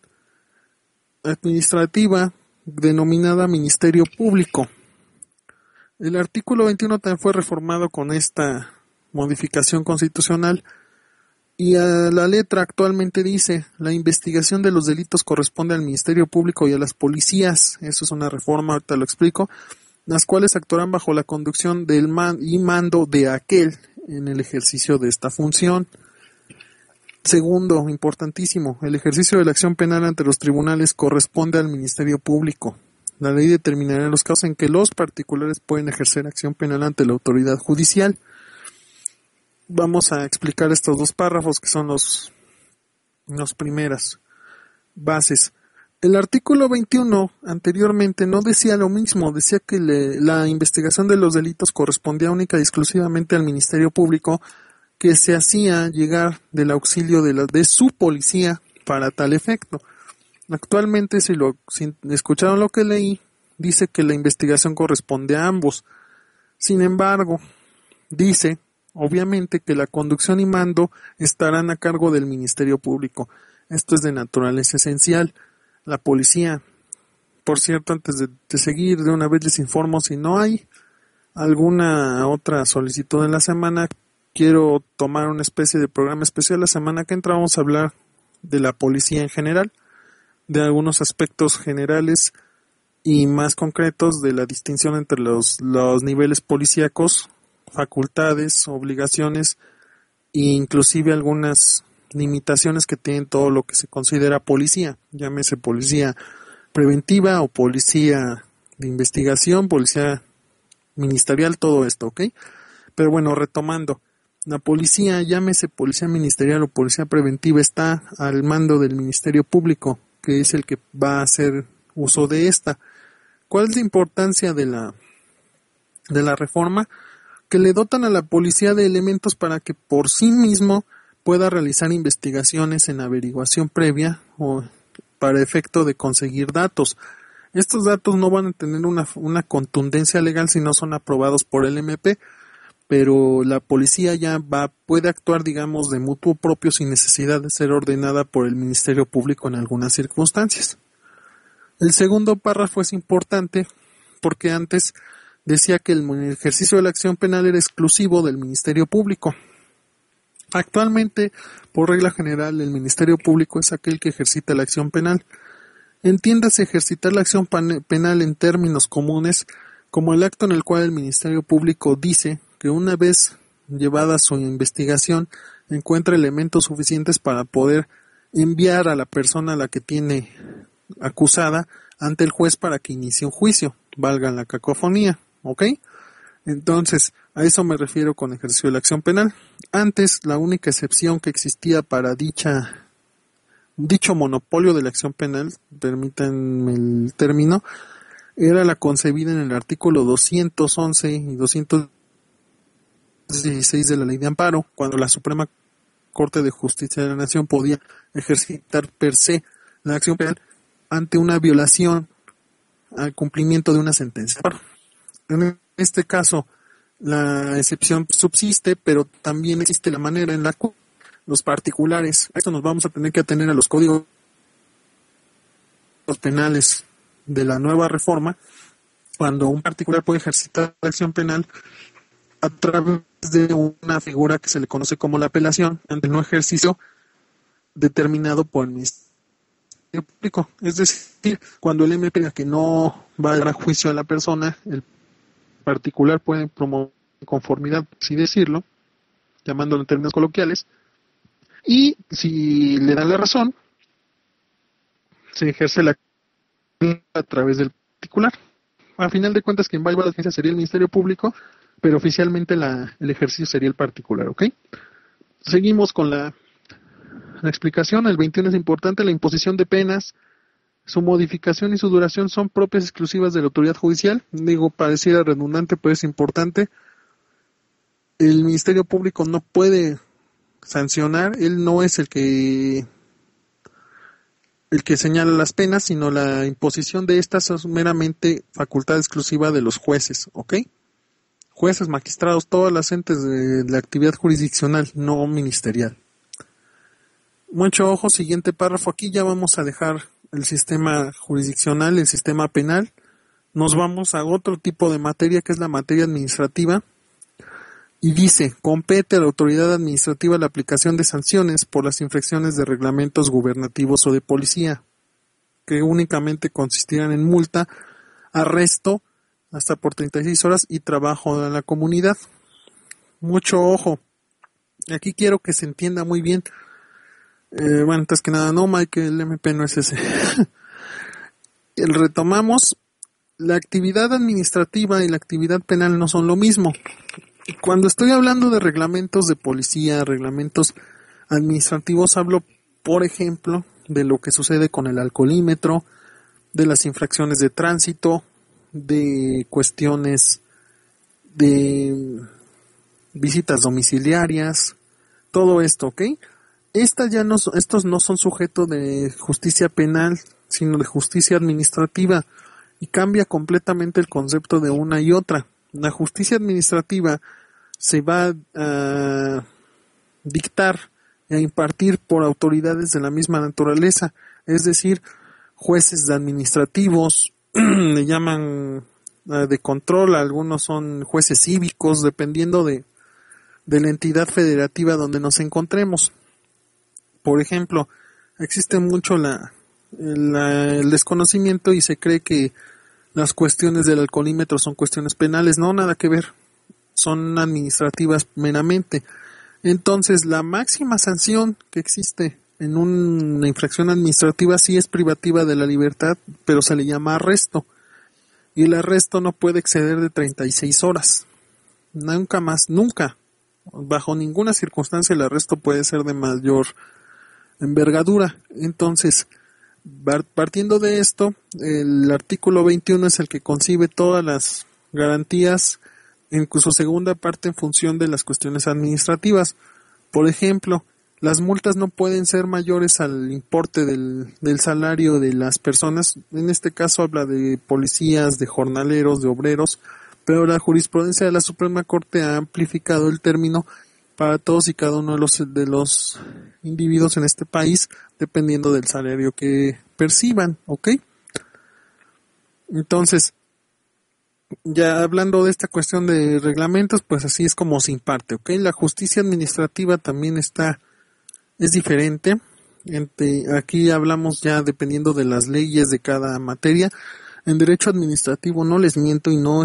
administrativa denominada Ministerio Público. El artículo 21 también fue reformado con esta modificación constitucional y a la letra actualmente dice: la investigación de los delitos corresponde al Ministerio Público y a las policías. Eso es una reforma, ahorita lo explico, las cuales actuarán bajo la conducción del mando de aquel en el ejercicio de esta función. Segundo, importantísimo, el ejercicio de la acción penal ante los tribunales corresponde al Ministerio Público. La ley determinará los casos en que los particulares pueden ejercer acción penal ante la autoridad judicial. Vamos a explicar estos dos párrafos que son los primeras bases. El artículo 21 anteriormente no decía lo mismo, decía que la investigación de los delitos correspondía única y exclusivamente al Ministerio Público, que se hacía llegar del auxilio de su policía para tal efecto. Actualmente, si escucharon lo que leí, dice que la investigación corresponde a ambos. Sin embargo, dice obviamente que la conducción y mando estarán a cargo del Ministerio Público. Esto es de naturaleza esencial. La policía, por cierto, antes de seguir, de una vez les informo, si no hay alguna otra solicitud en la semana, quiero tomar una especie de programa especial. La semana que entra vamos a hablar de la policía en general, de algunos aspectos generales y más concretos de la distinción entre los niveles policíacos, facultades, obligaciones e inclusive algunas limitaciones que tienen todo lo que se considera policía, llámese policía preventiva o policía de investigación, policía ministerial, todo esto, ¿ok? Pero bueno, retomando, la policía, llámese policía ministerial o policía preventiva, está al mando del Ministerio Público, que es el que va a hacer uso de esta. ¿Cuál es la importancia de la reforma? Que le dotan a la policía de elementos para que por sí mismo pueda realizar investigaciones en averiguación previa o para efecto de conseguir datos. Estos datos no van a tener una contundencia legal si no son aprobados por el MP, pero la policía ya puede actuar, digamos, de mutuo propio sin necesidad de ser ordenada por el Ministerio Público en algunas circunstancias. El segundo párrafo es importante porque antes decía que el ejercicio de la acción penal era exclusivo del Ministerio Público. Actualmente, por regla general, el Ministerio Público es aquel que ejercita la acción penal. Entiéndase ejercitar la acción penal en términos comunes como el acto en el cual el Ministerio Público dice que una vez llevada su investigación encuentra elementos suficientes para poder enviar a la persona a la que tiene acusada ante el juez para que inicie un juicio, valga la cacofonía, ¿ok? Entonces, a eso me refiero con ejercicio de la acción penal. Antes, la única excepción que existía para dicho monopolio de la acción penal, permítanme el término, era la concebida en el artículo 211 y 216 de la Ley de Amparo, cuando la Suprema Corte de Justicia de la Nación podía ejercitar per se la acción penal ante una violación al cumplimiento de una sentencia. En este caso, la excepción subsiste, pero también existe la manera en la cual los particulares, a esto nos vamos a tener que atener a los códigos penales de la nueva reforma, cuando un particular puede ejercitar la acción penal a través de una figura que se le conoce como la apelación ante el no ejercicio determinado por el Ministerio Público. Es decir, cuando el MP diga que no va a dar a juicio a la persona, el particular puede promover conformidad, por así decirlo, llamándolo en términos coloquiales, y si le dan la razón, se ejerce la a través del particular. A final de cuentas, quien va a llevar la defensa sería el Ministerio Público, pero oficialmente el ejercicio sería el particular, ¿ok? Seguimos con la explicación. El 21 es importante. La imposición de penas, su modificación y su duración son propias exclusivas de la autoridad judicial. Digo, pareciera redundante, pero es importante. El Ministerio Público no puede sancionar, él no es el que señala las penas, sino la imposición de estas es meramente facultad exclusiva de los jueces, ¿ok? Jueces, magistrados, todas las entes de la actividad jurisdiccional, no ministerial. Mucho ojo, siguiente párrafo. Aquí ya vamos a dejar el sistema jurisdiccional, el sistema penal. Nos vamos a otro tipo de materia, que es la materia administrativa. Y dice, compete a la autoridad administrativa la aplicación de sanciones por las infracciones de reglamentos gubernativos o de policía, que únicamente consistirán en multa, arresto, hasta por 36 horas y trabajo en la comunidad. Mucho ojo. Aquí quiero que se entienda muy bien. Bueno, antes que nada, no, Mike, el MP no es ese. Retomamos. La actividad administrativa y la actividad penal no son lo mismo. Cuando estoy hablando de reglamentos de policía, reglamentos administrativos, hablo, por ejemplo, de lo que sucede con el alcoholímetro, de las infracciones de tránsito, de cuestiones de visitas domiciliarias, todo esto, ¿ok? Estos no son sujetos de justicia penal, sino de justicia administrativa, y cambia completamente el concepto de una y otra. La justicia administrativa se va a dictar y a impartir por autoridades de la misma naturaleza, es decir, jueces administrativos, le llaman de control, algunos son jueces cívicos, dependiendo de la entidad federativa donde nos encontremos. Por ejemplo, existe mucho el desconocimiento y se cree que las cuestiones del alcoholímetro son cuestiones penales. No, nada que ver, son administrativas meramente. Entonces, la máxima sanción que existe en una infracción administrativa sí es privativa de la libertad, pero se le llama arresto. Y el arresto no puede exceder de 36 horas. Nunca más, nunca. Bajo ninguna circunstancia el arresto puede ser de mayor envergadura. Entonces, partiendo de esto, el artículo 21 es el que concibe todas las garantías en su segunda parte en función de las cuestiones administrativas. Por ejemplo, las multas no pueden ser mayores al importe del salario de las personas. En este caso habla de policías, de jornaleros, de obreros, pero la jurisprudencia de la Suprema Corte ha amplificado el término para todos y cada uno de los individuos en este país, dependiendo del salario que perciban, ¿ok? Entonces, ya hablando de esta cuestión de reglamentos, pues así es como se imparte, ¿ok? La justicia administrativa también es diferente. Aquí hablamos ya dependiendo de las leyes de cada materia. En derecho administrativo no les miento y no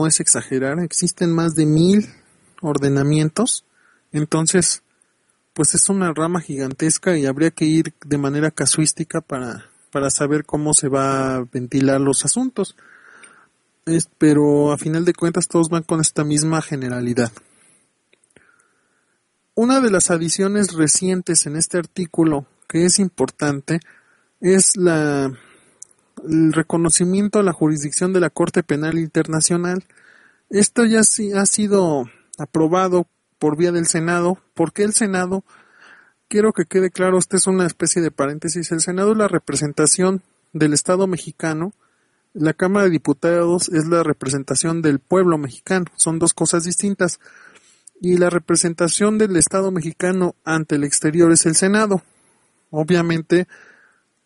es exagerar, existen más de 1000 ordenamientos. Entonces, pues es una rama gigantesca y habría que ir de manera casuística para saber cómo se va a ventilar los asuntos. Pero a final de cuentas todos van con esta misma generalidad. Una de las adiciones recientes en este artículo que es importante es el reconocimiento a la jurisdicción de la Corte Penal Internacional. Esto ya sí ha sido aprobado por vía del Senado. ¿Por qué el Senado? Quiero que quede claro, esta es una especie de paréntesis. El Senado es la representación del Estado mexicano. La Cámara de Diputados es la representación del pueblo mexicano. Son dos cosas distintas. Y la representación del Estado mexicano ante el exterior es el Senado. Obviamente,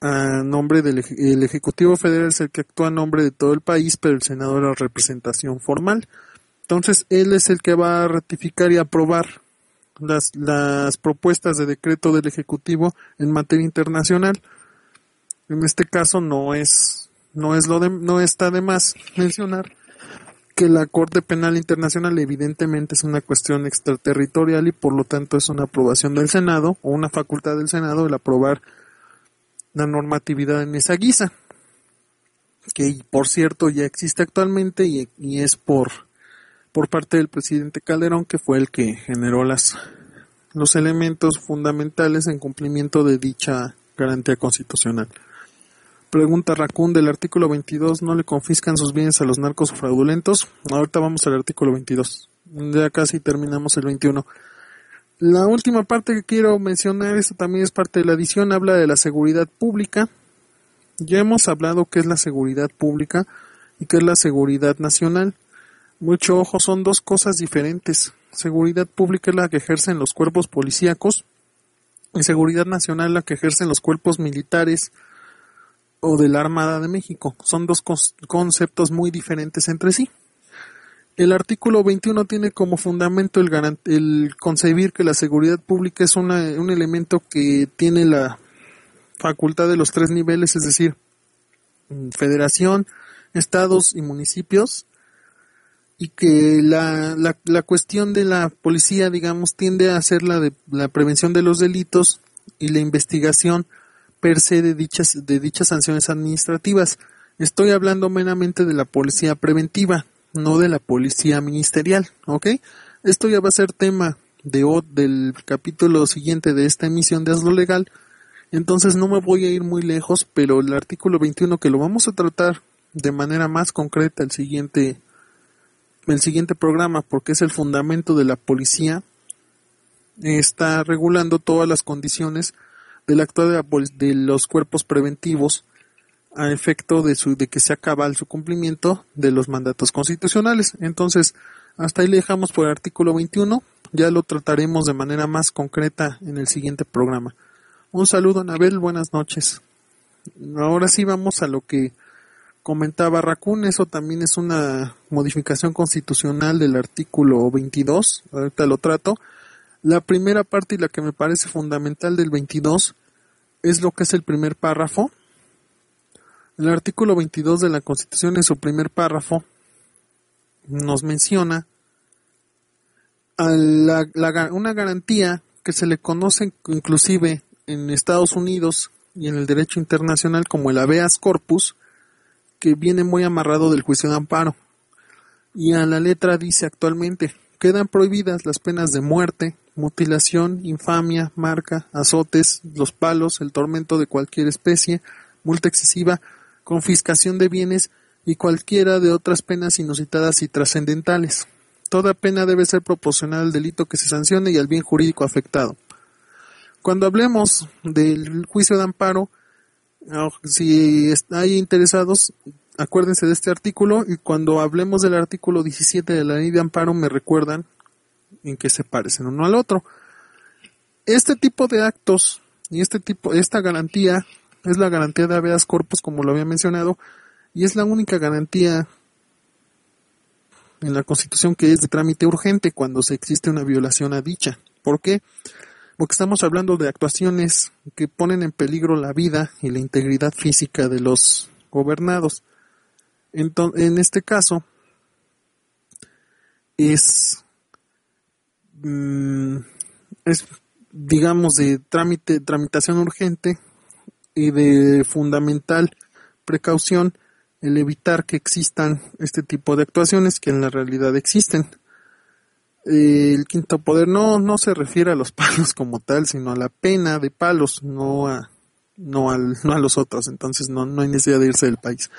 a nombre el Ejecutivo Federal es el que actúa a nombre de todo el país, pero el Senado es la representación formal. Entonces, él es el que va a ratificar y aprobar las propuestas de decreto del Ejecutivo en materia internacional. En este caso no está de más mencionar que la Corte Penal Internacional evidentemente es una cuestión extraterritorial y por lo tanto es una aprobación del Senado o una facultad del Senado el aprobar la normatividad en esa guisa, que por cierto ya existe actualmente y es por parte del presidente Calderón, que fue el que generó los elementos fundamentales en cumplimiento de dicha garantía constitucional. Pregunta Raccoon, del artículo 22, ¿no le confiscan sus bienes a los narcos fraudulentos? Ahorita vamos al artículo 22. Ya casi terminamos el 21. La última parte que quiero mencionar, esto también es parte de la adición, habla de la seguridad pública. Ya hemos hablado qué es la seguridad pública y qué es la seguridad nacional. Mucho ojo, son dos cosas diferentes. Seguridad pública es la que ejercen los cuerpos policíacos y seguridad nacional la que ejercen los cuerpos militares o de la Armada de México. Son dos conceptos muy diferentes entre sí. El artículo 21 tiene como fundamento el concebir que la seguridad pública es un elemento que tiene la facultad de los tres niveles, es decir, federación, estados y municipios, y que la cuestión de la policía, digamos, tiende a ser la de la prevención de los delitos y la investigación per se de dichas sanciones administrativas. Estoy hablando meramente de la policía preventiva, no de la policía ministerial, ¿ok? Esto ya va a ser tema del capítulo siguiente de esta emisión de Hazlo Legal, entonces no me voy a ir muy lejos, pero el artículo 21, que lo vamos a tratar de manera más concreta el siguiente programa, porque es el fundamento de la policía, está regulando todas las condiciones del actuar de los cuerpos preventivos a efecto de que sea cabal su cumplimiento de los mandatos constitucionales. Entonces, hasta ahí le dejamos por el artículo 21, ya lo trataremos de manera más concreta en el siguiente programa. Un saludo, Anabel, buenas noches. Ahora sí vamos a lo que comentaba Raccoon, eso también es una modificación constitucional del artículo 22, ahorita lo trato. La primera parte y la que me parece fundamental del 22 es lo que es el primer párrafo. El artículo 22 de la Constitución en su primer párrafo nos menciona una garantía que se le conoce inclusive en Estados Unidos y en el derecho internacional como el habeas corpus, que viene muy amarrado del juicio de amparo. Y a la letra dice actualmente: quedan prohibidas las penas de muerte, mutilación, infamia, marca, azotes, los palos, el tormento de cualquier especie, multa excesiva, confiscación de bienes y cualquiera de otras penas inusitadas y trascendentales. Toda pena debe ser proporcional al delito que se sancione y al bien jurídico afectado. Cuando hablemos del juicio de amparo, si hay interesados, acuérdense de este artículo, y cuando hablemos del artículo 17 de la ley de amparo me recuerdan en qué se parecen uno al otro. Este tipo de actos y esta garantía es la garantía de habeas corpus, como lo había mencionado, y es la única garantía en la Constitución que es de trámite urgente cuando se existe una violación a dicha. ¿Por qué? Porque estamos hablando de actuaciones que ponen en peligro la vida y la integridad física de los gobernados. En este caso, es digamos, de tramitación urgente y de fundamental precaución el evitar que existan este tipo de actuaciones que en la realidad existen. El quinto poder no se refiere a los palos como tal, sino a la pena de palos, no a los otros. Entonces no hay necesidad de irse del país.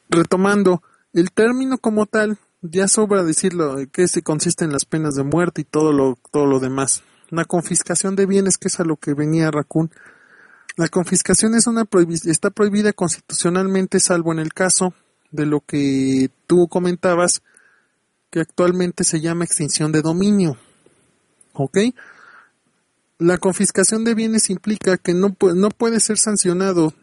Retomando, el término como tal, ya sobra decirlo, que se consiste en las penas de muerte y todo lo demás. La confiscación de bienes, que es a lo que venía Raccoon. La confiscación está prohibida constitucionalmente, salvo en el caso de lo que tú comentabas, que actualmente se llama extinción de dominio. ¿Ok? La confiscación de bienes implica que no puede ser sancionado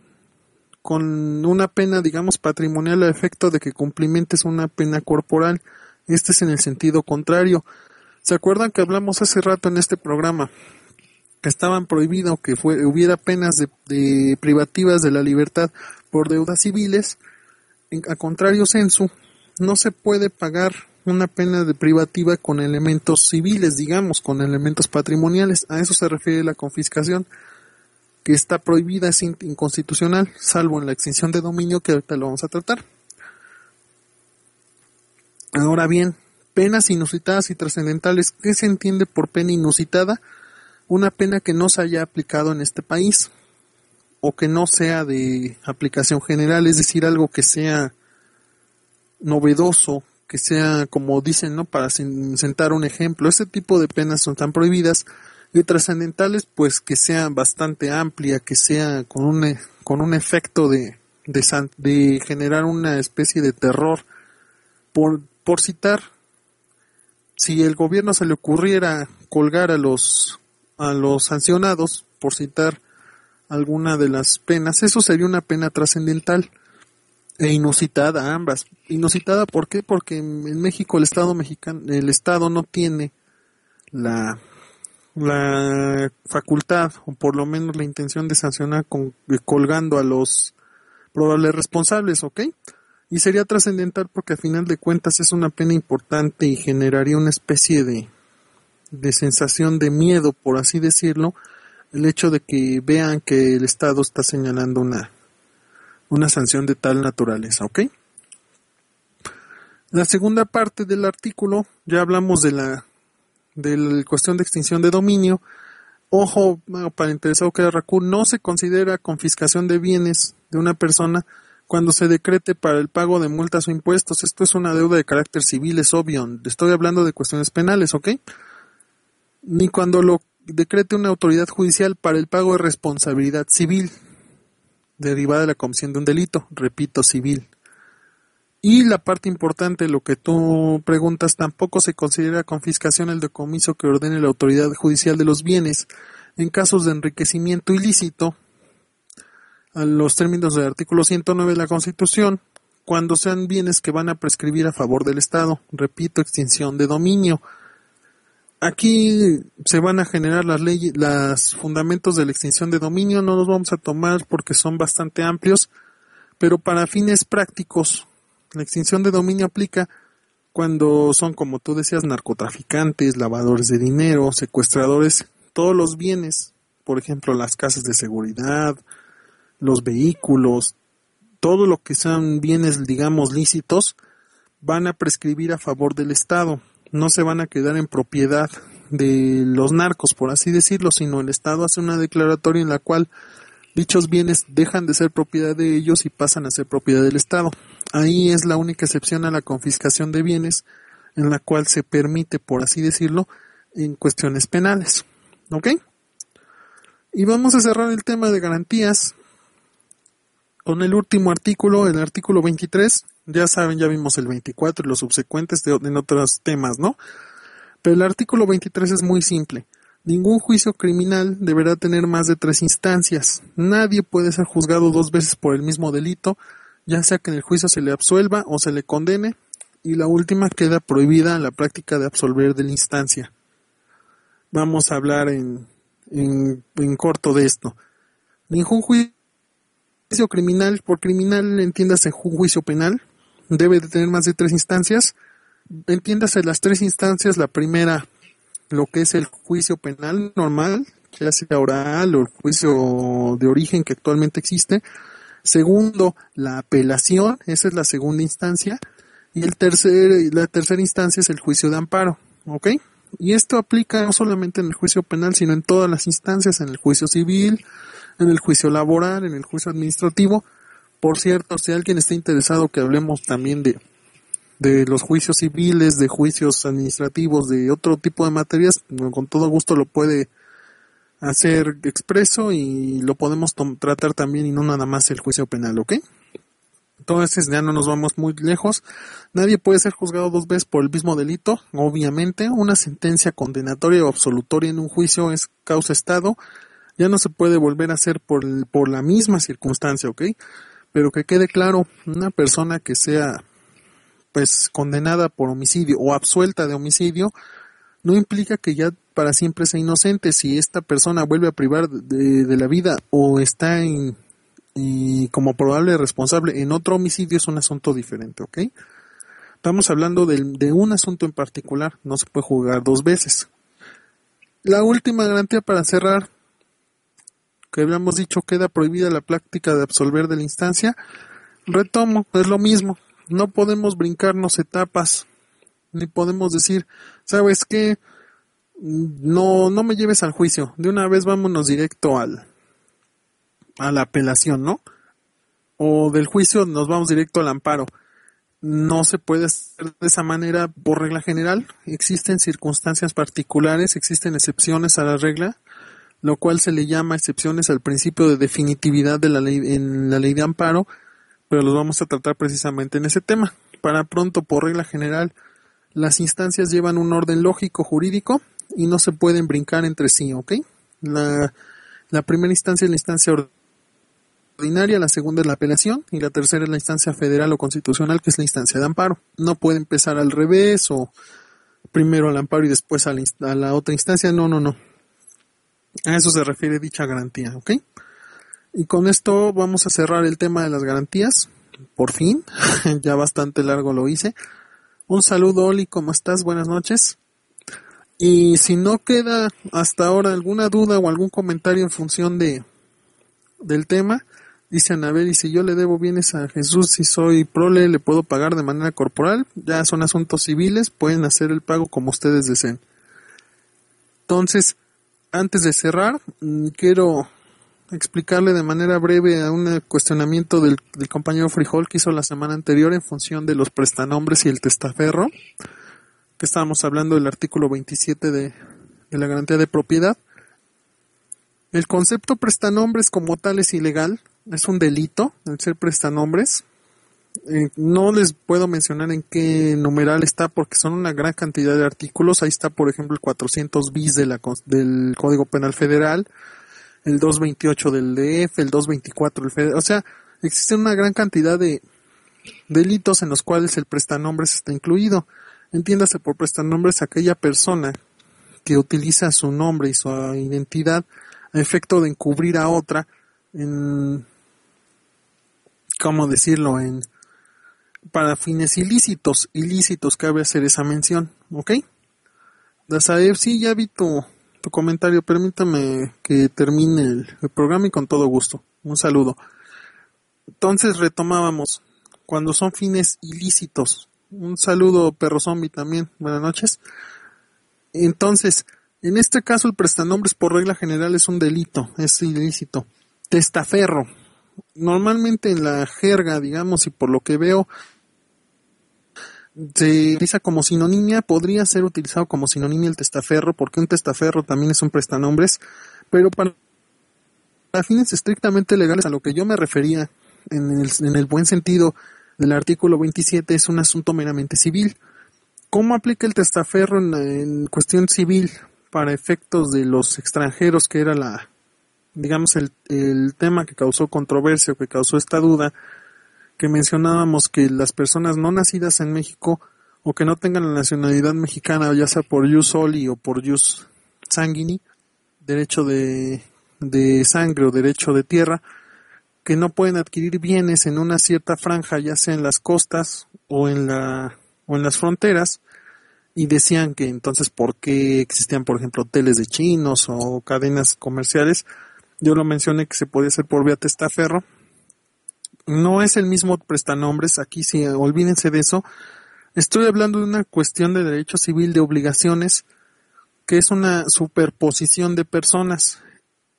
con una pena, digamos, patrimonial a efecto de que cumplimentes una pena corporal. Este es en el sentido contrario. ¿Se acuerdan que hablamos hace rato en este programa que estaban prohibido que hubiera penas de privativas de la libertad por deudas civiles? A contrario sensu, no se puede pagar una pena de privativa con elementos civiles, digamos, con elementos patrimoniales. A eso se refiere la confiscación, que está prohibida, es inconstitucional, salvo en la extinción de dominio, que ahorita lo vamos a tratar. Ahora bien, penas inusitadas y trascendentales. ¿Qué se entiende por pena inusitada? Una pena que no se haya aplicado en este país o que no sea de aplicación general, es decir, algo que sea novedoso, que sea, como dicen, ¿no?, para sentar un ejemplo. Este tipo de penas son tan prohibidas. Y trascendentales, pues que sea bastante amplia, que sea con un efecto de generar una especie de terror. Por citar, si el gobierno se le ocurriera colgar a los sancionados, por citar alguna de las penas, eso sería una pena trascendental e inusitada, ambas. Inusitada, ¿por qué? Porque en México el Estado no tiene la facultad, o por lo menos la intención de sancionar colgando a los probables responsables, ¿ok? Y sería trascendental porque a final de cuentas es una pena importante y generaría una especie de sensación de miedo, por así decirlo, el hecho de que vean que el Estado está señalando una sanción de tal naturaleza, ¿ok? La segunda parte del artículo, ya hablamos de la cuestión de extinción de dominio. Ojo, para interesado que era Raccoon, no se considera confiscación de bienes de una persona cuando se decrete para el pago de multas o impuestos. Esto es una deuda de carácter civil, es obvio. Estoy hablando de cuestiones penales, ¿ok? Ni cuando lo decrete una autoridad judicial para el pago de responsabilidad civil derivada de la comisión de un delito, repito, civil. Y la parte importante, lo que tú preguntas, tampoco se considera confiscación el decomiso que ordene la autoridad judicial de los bienes en casos de enriquecimiento ilícito, a los términos del artículo 109 de la Constitución, cuando sean bienes que van a prescribir a favor del Estado. Repito, extinción de dominio. Aquí se van a generar los fundamentos de la extinción de dominio. No los vamos a tomar porque son bastante amplios, pero para fines prácticos, la extinción de dominio aplica cuando son, como tú decías, narcotraficantes, lavadores de dinero, secuestradores, todos los bienes, por ejemplo, las casas de seguridad, los vehículos, todo lo que sean bienes, digamos, lícitos, van a prescribir a favor del Estado. No se van a quedar en propiedad de los narcos, por así decirlo, sino el Estado hace una declaratoria en la cual dichos bienes dejan de ser propiedad de ellos y pasan a ser propiedad del Estado. Ahí es la única excepción a la confiscación de bienes en la cual se permite, por así decirlo, en cuestiones penales. ¿Ok? Y vamos a cerrar el tema de garantías con el último artículo, el artículo 23. Ya saben, ya vimos el 24 y los subsecuentes en otros temas, ¿no? Pero el artículo 23 es muy simple. Ningún juicio criminal deberá tener más de 3 instancias. Nadie puede ser juzgado 2 veces por el mismo delito, ya sea que en el juicio se le absuelva o se le condene, y la última queda prohibida la práctica de absolver de la instancia. Vamos a hablar en corto de esto. Ningún juicio criminal, por criminal entiéndase un juicio penal, debe de tener más de 3 instancias. Entiéndase las 3 instancias, la primera lo que es el juicio penal normal, ya sea oral o el juicio de origen que actualmente existe. Segundo, la apelación, esa es la segunda instancia. Y la tercera instancia es el juicio de amparo, ¿ok? Y esto aplica no solamente en el juicio penal, sino en todas las instancias, en el juicio civil, en el juicio laboral, en el juicio administrativo. Por cierto, si alguien está interesado que hablemos también de los juicios civiles, de juicios administrativos, de otro tipo de materias, con todo gusto lo puede hacer expreso y lo podemos tratar también y no nada más el juicio penal, ¿ok? Entonces ya no nos vamos muy lejos. Nadie puede ser juzgado dos veces por el mismo delito. Obviamente, una sentencia condenatoria o absolutoria en un juicio es causa estado. Ya no se puede volver a hacer por la misma circunstancia, ¿ok? Pero que quede claro, una persona que sea pues condenada por homicidio o absuelta de homicidio no implica que ya para siempre sea inocente. Si esta persona vuelve a privar de la vida o está como probable responsable en otro homicidio, es un asunto diferente, ¿ok? Estamos hablando de un asunto en particular, no se puede juzgar dos veces. La última garantía para cerrar, que habíamos dicho queda prohibida la práctica de absolver de la instancia. Retomo, es lo mismo, no podemos brincarnos etapas, ni podemos decir, ¿sabes qué? No me lleves al juicio, de una vez vámonos directo a la apelación, ¿no? O del juicio nos vamos directo al amparo. No se puede hacer de esa manera por regla general. Existen circunstancias particulares, existen excepciones a la regla, lo cual se le llama excepciones al principio de definitividad de la ley, en la ley de amparo, pero los vamos a tratar precisamente en ese tema. Para pronto, por regla general, las instancias llevan un orden lógico jurídico y no se pueden brincar entre sí, ¿ok? La primera instancia es la instancia ordinaria, la segunda es la apelación y la tercera es la instancia federal o constitucional, que es la instancia de amparo. No puede empezar al revés o primero al amparo y después a la otra instancia. No. A eso se refiere dicha garantía, ¿ok? Y con esto vamos a cerrar el tema de las garantías. Por fin, ya bastante largo lo hice. Un saludo, Oli, ¿cómo estás? Buenas noches. Y si no queda hasta ahora alguna duda o algún comentario en función del tema, dice Anabel, y si yo le debo bienes a Jesús, si soy prole, le puedo pagar de manera corporal. Ya son asuntos civiles, pueden hacer el pago como ustedes deseen. Entonces, antes de cerrar, quiero explicarle de manera breve a un cuestionamiento del compañero Frijol que hizo la semana anterior en función de los prestanombres y el testaferro, que estábamos hablando del artículo 27 de la garantía de propiedad. El concepto prestanombres como tal es ilegal, es un delito el ser prestanombres. No les puedo mencionar en qué numeral está porque son una gran cantidad de artículos. Ahí está, por ejemplo, el 400 bis del Código Penal Federal, el 228 del DF, el 224 del Federal. O sea, existe una gran cantidad de delitos en los cuales el prestanombres está incluido. Entiéndase por prestanombres aquella persona que utiliza su nombre y su identidad a efecto de encubrir a otra para fines ilícitos cabe hacer esa mención, ¿ok? Dazaev, sí, ya vi tu comentario, permítame que termine el programa y con todo gusto. Un saludo. Entonces retomábamos, cuando son fines ilícitos. Un saludo, perro zombie, también, buenas noches. Entonces, en este caso el prestanombres por regla general es un delito, es ilícito. Testaferro. Normalmente en la jerga, digamos, y por lo que veo, se utiliza como sinonimia, podría ser utilizado como sinonimia el testaferro, porque un testaferro también es un prestanombres, pero para fines estrictamente legales, a lo que yo me refería en el buen sentido del artículo 27, es un asunto meramente civil. ¿Cómo aplica el testaferro en cuestión civil para efectos de los extranjeros, que era el tema que causó controversia o que causó esta duda, que mencionábamos que las personas no nacidas en México o que no tengan la nacionalidad mexicana, ya sea por jus soli o por jus sanguini, derecho de sangre o derecho de tierra, que no pueden adquirir bienes en una cierta franja, ya sea en las costas o en las fronteras, y decían que entonces por qué existían, por ejemplo, hoteles de chinos o cadenas comerciales. Yo lo mencioné que se podía hacer por vía testaferro. No es el mismo prestanombres, aquí sí, olvídense de eso. Estoy hablando de una cuestión de derecho civil de obligaciones, que es una superposición de personas.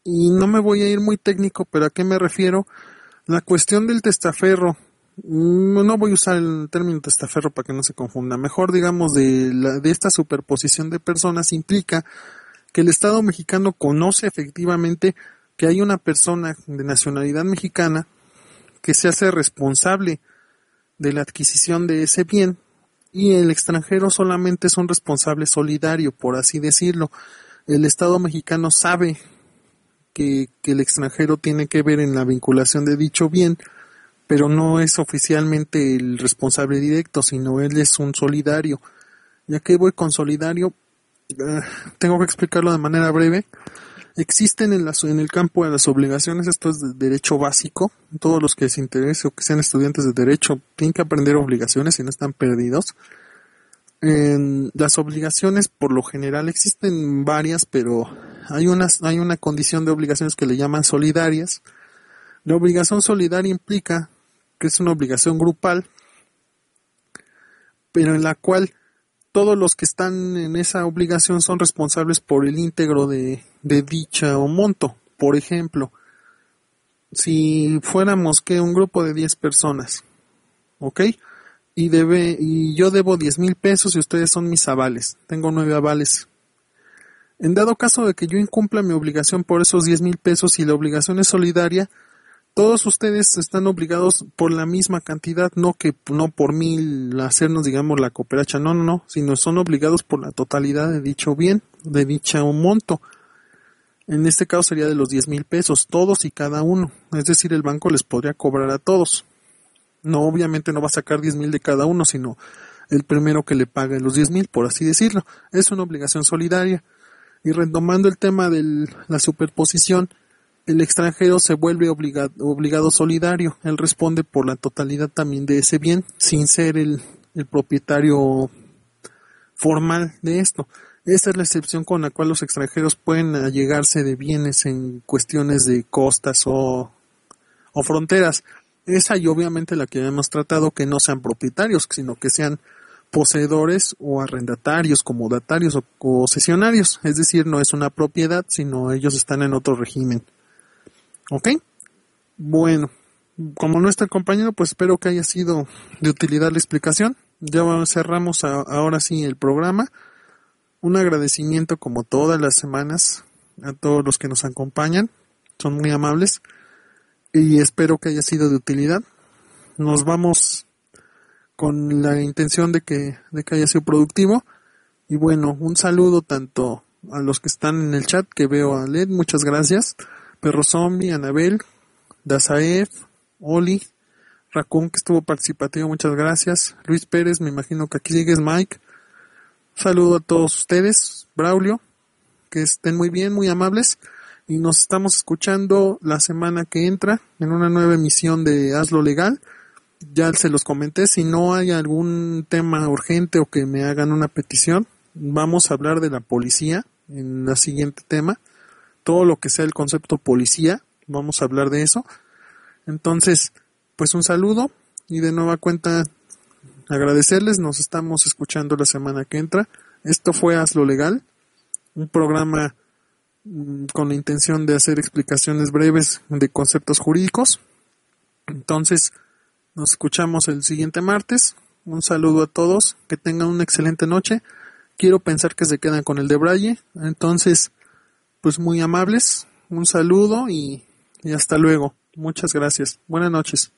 Y no me voy a ir muy técnico, pero ¿a qué me refiero? La cuestión del testaferro, no voy a usar el término testaferro para que no se confunda. Mejor digamos de esta superposición de personas implica que el Estado mexicano conoce efectivamente que hay una persona de nacionalidad mexicana que se hace responsable de la adquisición de ese bien y el extranjero solamente es un responsable solidario, por así decirlo. El Estado mexicano sabe que el extranjero tiene que ver en la vinculación de dicho bien, pero no es oficialmente el responsable directo, sino él es un solidario. Ya que voy con solidario, tengo que explicarlo de manera breve. Existen en el campo de las obligaciones, esto es de derecho básico, todos los que les interese o que sean estudiantes de derecho tienen que aprender obligaciones y no están perdidos. Las obligaciones por lo general existen varias, pero hay una condición de obligaciones que le llaman solidarias. La obligación solidaria implica que es una obligación grupal, pero en la cual todos los que están en esa obligación son responsables por el íntegro de dicha o monto. Por ejemplo, si fuéramos un grupo de 10 personas, ¿ok? Y yo debo 10,000 pesos y ustedes son mis avales. Tengo 9 avales. En dado caso de que yo incumpla mi obligación por esos 10,000 pesos y la obligación es solidaria, todos ustedes están obligados por la misma cantidad, no por 1,000 hacernos, digamos, la cooperacha, no, sino son obligados por la totalidad de dicho bien, de dicho monto. En este caso sería de los 10,000 pesos, todos y cada uno. Es decir, el banco les podría cobrar a todos. No, obviamente no va a sacar 10,000 de cada uno, sino el primero que le pague los 10,000, por así decirlo. Es una obligación solidaria. Y retomando el tema de la superposición, el extranjero se vuelve obligado solidario. Él responde por la totalidad también de ese bien, sin ser el propietario formal de esto. Esta es la excepción con la cual los extranjeros pueden allegarse de bienes en cuestiones de costas o fronteras. Esa y obviamente la que hemos tratado, que no sean propietarios, sino que sean poseedores o arrendatarios, comodatarios o cesionarios. Es decir, no es una propiedad, sino ellos están en otro régimen. ¿Ok? Bueno, como no está el compañero, pues espero que haya sido de utilidad la explicación. Ya cerramos ahora sí el programa. Un agradecimiento como todas las semanas a todos los que nos acompañan. Son muy amables. Y espero que haya sido de utilidad. Nos vamos con la intención de que haya sido productivo. Y bueno, un saludo tanto a los que están en el chat, que veo a Led, muchas gracias. Perro Zombie, Anabel, Dazaef, Oli, Raccoon, que estuvo participativo, muchas gracias. Luis Pérez, me imagino que aquí sigues, Mike. Un saludo a todos ustedes. Braulio, que estén muy bien, muy amables. Y nos estamos escuchando la semana que entra en una nueva emisión de Hazlo Legal. Ya se los comenté, si no hay algún tema urgente o que me hagan una petición, vamos a hablar de la policía en el siguiente tema. Todo lo que sea el concepto policía, vamos a hablar de eso. Entonces, pues un saludo y de nueva cuenta agradecerles. Nos estamos escuchando la semana que entra. Esto fue Hazlo Legal, un programa con la intención de hacer explicaciones breves de conceptos jurídicos. Entonces, nos escuchamos el siguiente martes. Un saludo a todos, que tengan una excelente noche. Quiero pensar que se quedan con el de Braille. Entonces, pues muy amables. Un saludo y hasta luego. Muchas gracias. Buenas noches.